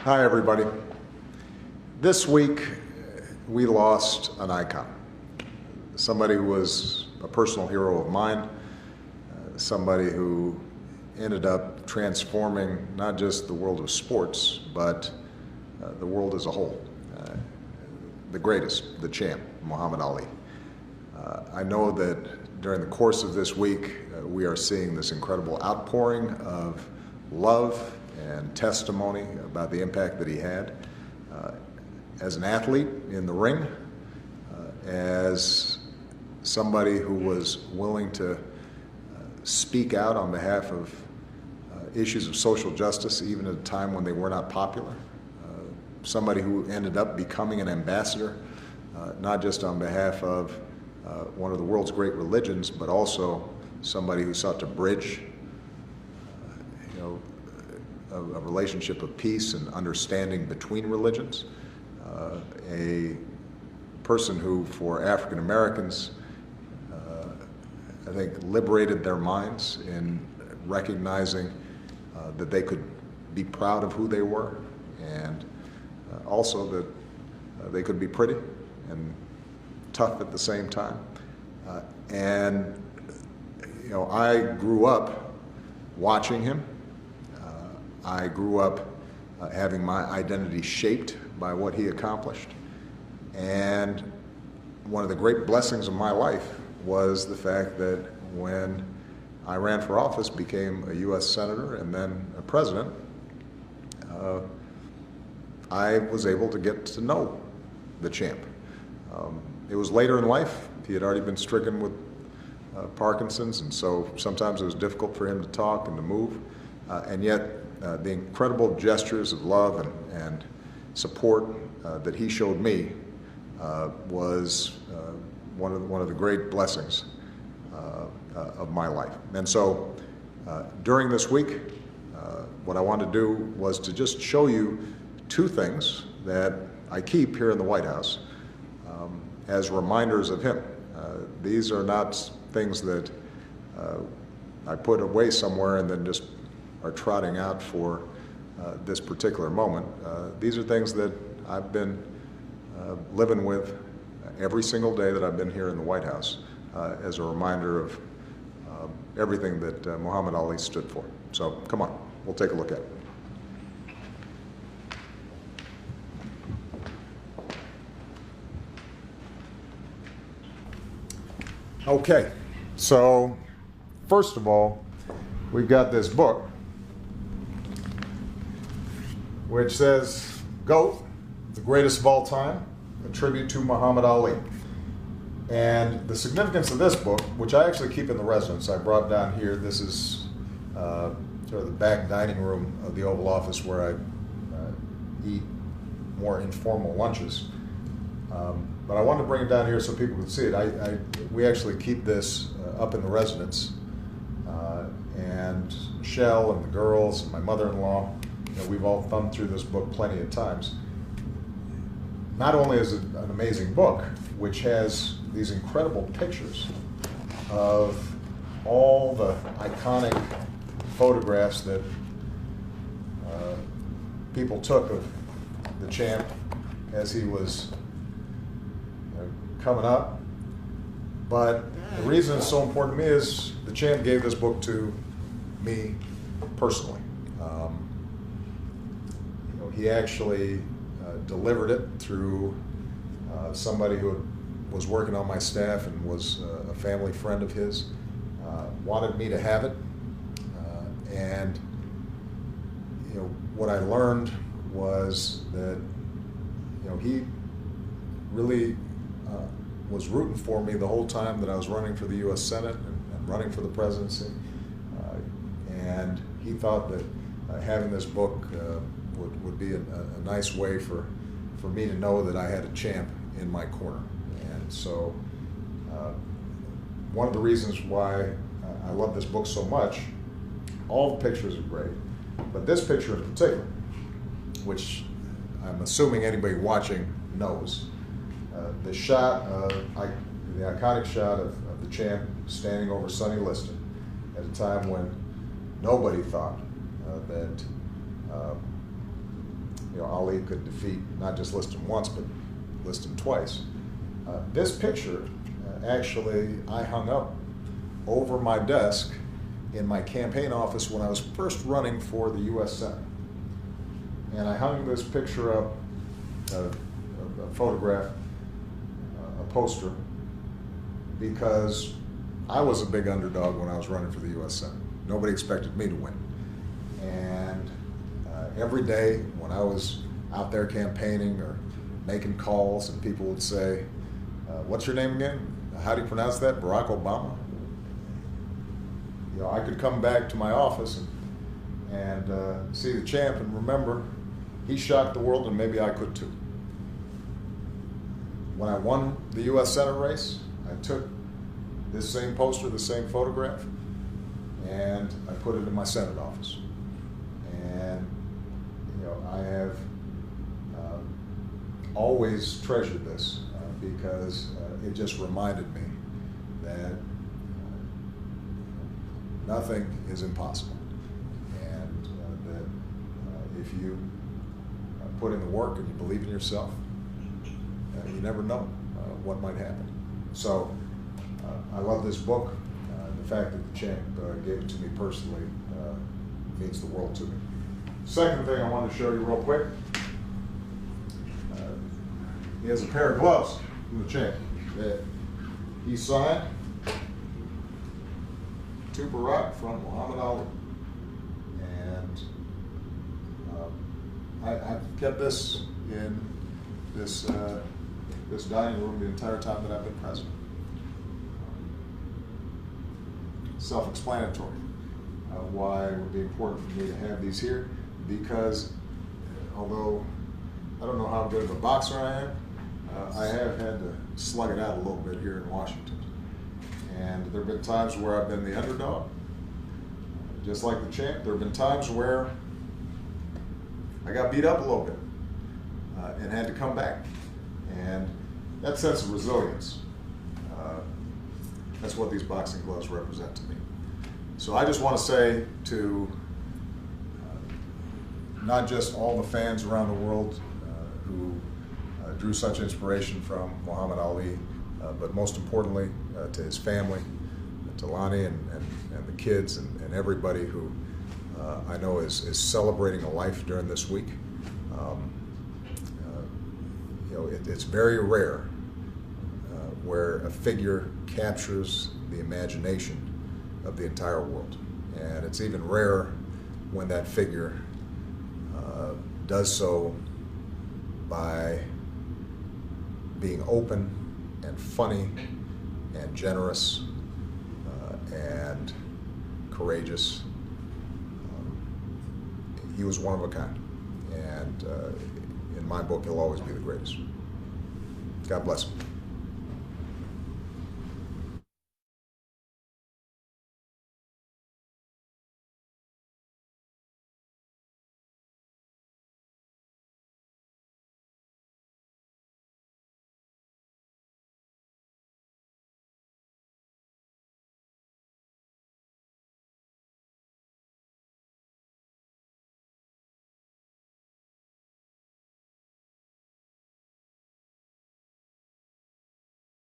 Hi, everybody. This week, we lost an icon. Somebody who was a personal hero of mine, somebody who ended up transforming not just the world of sports, but the world as a whole. The greatest, the champ, Muhammad Ali. I know that during the course of this week, we are seeing this incredible outpouring of love and testimony about the impact that he had as an athlete in the ring, as somebody who was willing to speak out on behalf of issues of social justice, even at a time when they were not popular. Somebody who ended up becoming an ambassador, not just on behalf of one of the world's great religions, but also somebody who sought to bridge a relationship of peace and understanding between religions. A person who, for African Americans, I think liberated their minds in recognizing that they could be proud of who they were, and also that they could be pretty and tough at the same time. I grew up watching him. I grew up having my identity shaped by what he accomplished. And one of the great blessings of my life was the fact that when I ran for office, became a U.S. Senator and then a president, I was able to get to know the champ. It was later in life. He had already been stricken with Parkinson's, and so sometimes it was difficult for him to talk and to move. And yet, the incredible gestures of love and support that he showed me was one of the great blessings of my life. And so, during this week, what I wanted to do was to just show you two things that I keep here in the White House as reminders of him. These are not things that I put away somewhere and then just are trotting out for this particular moment. These are things that I've been living with every single day that I've been here in the White House as a reminder of everything that Muhammad Ali stood for. So come on, we'll take a look at it. Okay, so first of all, we've got this book which says, GOAT, the greatest of all time, a tribute to Muhammad Ali. And the significance of this book, which I actually keep in the residence, I brought down here. This is sort of the back dining room of the Oval Office where I eat more informal lunches. But I wanted to bring it down here so people could see it. We actually keep this up in the residence. And Michelle and the girls and my mother-in-law, we've all thumbed through this book plenty of times. Not only is it an amazing book, which has these incredible pictures of all the iconic photographs that people took of the champ as he was coming up. But the reason it's so important to me is the champ gave this book to me personally. He actually delivered it through somebody who was working on my staff and was a family friend of his, wanted me to have it. And what I learned was that he really was rooting for me the whole time that I was running for the U.S. Senate and running for the presidency. And he thought that having this book would be a nice way for me to know that I had a champ in my corner. And so one of the reasons why I love this book so much, all the pictures are great, but this picture in particular, which I'm assuming anybody watching knows, the iconic shot of the champ standing over Sonny Liston at a time when nobody thought that Ali could defeat, not just Liston once, but Liston twice. This picture, actually, I hung up over my desk in my campaign office when I was first running for the U.S. Senate. And I hung this picture up, a photograph, a poster, because I was a big underdog when I was running for the U.S. Senate. Nobody expected me to win. And every day when I was out there campaigning or making calls, and people would say, what's your name again? How do you pronounce that? Barack Obama? I could come back to my office and see the champ and remember he shocked the world, and maybe I could too. When I won the U.S. Senate race, I took this same poster, the same photograph, and I put it in my Senate office. And I have always treasured this because it just reminded me that nothing is impossible, and that if you put in the work and you believe in yourself, you never know what might happen. So I love this book. The fact that the champ gave it to me personally means the world to me. Second thing I wanted to show you real quick, he has a pair of gloves from the champ that he signed to Barack from Muhammad Ali. And I've kept this in this dining room the entire time that I've been president. Self-explanatory why it would be important for me to have these here, because although I don't know how good of a boxer I am, I have had to slug it out a little bit here in Washington. And there have been times where I've been the underdog, just like the champ. There have been times where I got beat up a little bit and had to come back. And that sense of resilience, that's what these boxing gloves represent to me. So I just want to say to not just all the fans around the world who drew such inspiration from Muhammad Ali, but most importantly to his family, to Lonnie and the kids and everybody who I know is celebrating a life during this week. It's very rare where a figure captures the imagination of the entire world. And it's even rarer when that figure does so by being open and funny and generous and courageous. He was one of a kind. And in my book, he'll always be the greatest. God bless him.